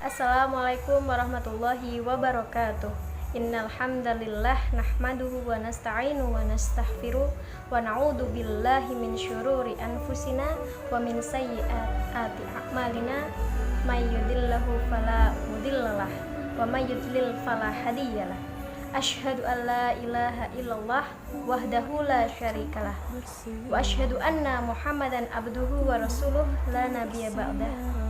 Assalamualaikum warahmatullahi wabarakatuh. Innal hamdalillah nahmaduhu wa nasta'inu wa nastaghfiruh wa na'udzu billahi min syururi anfusina wa min sayyiati a'malina may yahdihillahu fala mudhillalah wa may yudlil fala hadiyalah. Asyhadu an la ilaha illallah wahdahu la syarikalah wa asyhadu anna Muhammadan abduhu wa rasuluh la nabiyya ba'dah.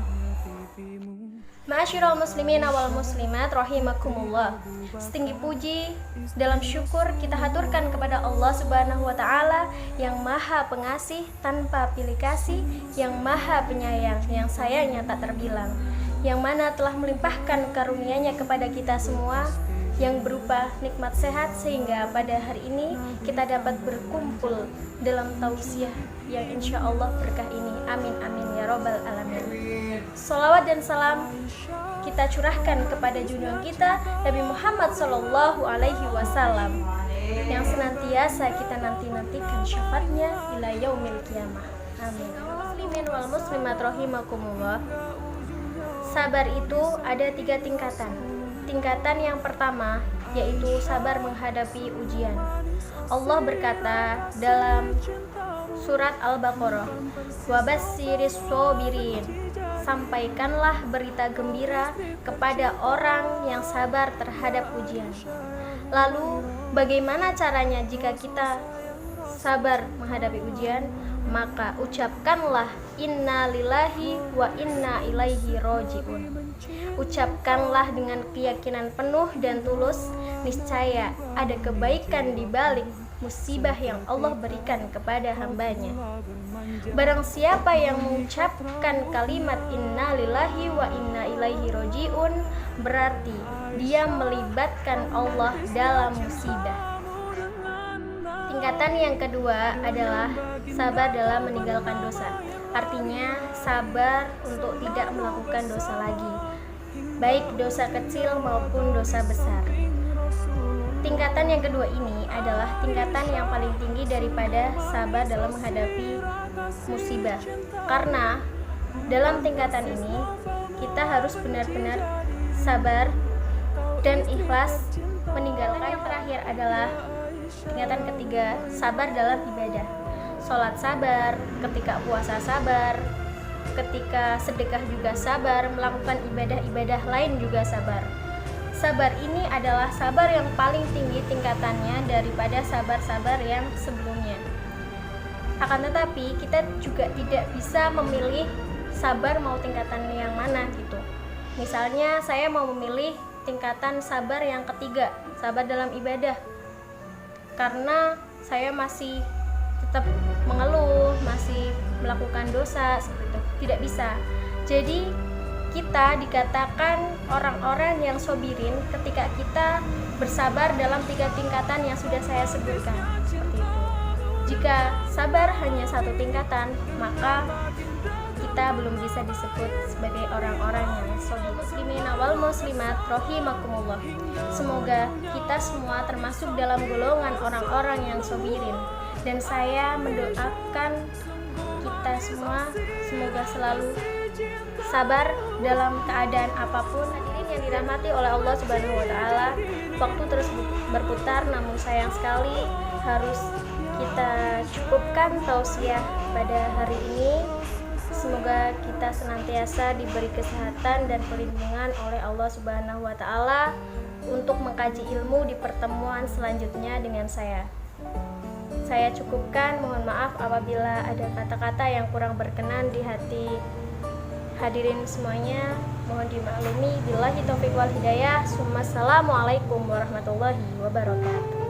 Ma'asyiral muslimin wal muslimat rahimakumullah. Setinggi puji dalam syukur kita haturkan kepada Allah Subhanahu wa taala yang Maha Pengasih tanpa pilih kasih, yang Maha Penyayang, yang sayangnya tak terbilang, yang mana telah melimpahkan karunia-Nya kepada kita semua yang berupa nikmat sehat sehingga pada hari ini kita dapat berkumpul dalam tausiah yang insya Allah berkah ini. Amin amin ya robbal alamin. Salawat dan salam kita curahkan kepada junjungan kita Nabi Muhammad Sallallahu Alaihi Wasallam yang senantiasa kita nantikan syafaatnya ila yaumil qiyamah. Amin. Muslimin wal muslimat rahimakumullah. Sabar itu ada 3 tingkatan. Tingkatan yang pertama yaitu sabar menghadapi ujian. Allah berkata dalam surat Al-Baqarah, "Wabassiris shobirin." Sampaikanlah berita gembira kepada orang yang sabar terhadap ujian. Lalu, bagaimana caranya jika kita sabar menghadapi ujian? Maka ucapkanlah inna lillahi wa inna ilaihi roji'un. Ucapkanlah dengan keyakinan penuh dan tulus, niscaya ada kebaikan di balik musibah yang Allah berikan kepada hambanya. Barang siapa yang mengucapkan kalimat inna lillahi wa inna ilaihi roji'un, berarti dia melibatkan Allah dalam musibah. Tingkatan yang kedua adalah sabar dalam meninggalkan dosa. Artinya sabar untuk tidak melakukan dosa lagi, baik dosa kecil maupun dosa besar. Tingkatan yang kedua ini adalah tingkatan yang paling tinggi daripada sabar dalam menghadapi musibah. Karena dalam tingkatan ini kita harus benar-benar sabar dan ikhlas meninggalkan. Yang terakhir adalah tingkatan ketiga, sabar dalam ibadah. Sholat sabar, ketika puasa sabar, ketika sedekah juga sabar, melakukan ibadah-ibadah lain juga sabar. Sabar ini adalah sabar yang paling tinggi tingkatannya daripada sabar-sabar yang sebelumnya. Akan tetapi kita juga tidak bisa memilih sabar mau tingkatan yang mana gitu. Misalnya saya mau memilih tingkatan sabar yang ketiga, sabar dalam ibadah. Karena saya masih tetap mengeluh, masih melakukan dosa seperti itu. Tidak bisa. Jadi kita dikatakan orang-orang yang sobirin ketika kita bersabar dalam 3 tingkatan yang sudah saya sebutkan seperti itu. Jika sabar hanya 1 tingkatan, maka kita belum bisa disebut sebagai orang-orang yang sobir. Muslimin wal muslimat rahimakumullah. Semoga kita semua termasuk dalam golongan orang-orang yang sobirin. Dan saya mendoakan kita semua semoga selalu sabar dalam keadaan apapun. Hadirin yang dirahmati oleh Allah Subhanahu wa taala, waktu terus berputar namun sayang sekali harus kita cukupkan tausiah pada hari ini. Semoga kita senantiasa diberi kesehatan dan perlindungan oleh Allah Subhanahu wa taala untuk mengkaji ilmu di pertemuan selanjutnya dengan saya. Saya cukupkan, mohon maaf apabila ada kata-kata yang kurang berkenan di hati hadirin semuanya, mohon dimaklumi. Billahi taufiq wal hidayah. Assalamualaikum warahmatullahi wabarakatuh.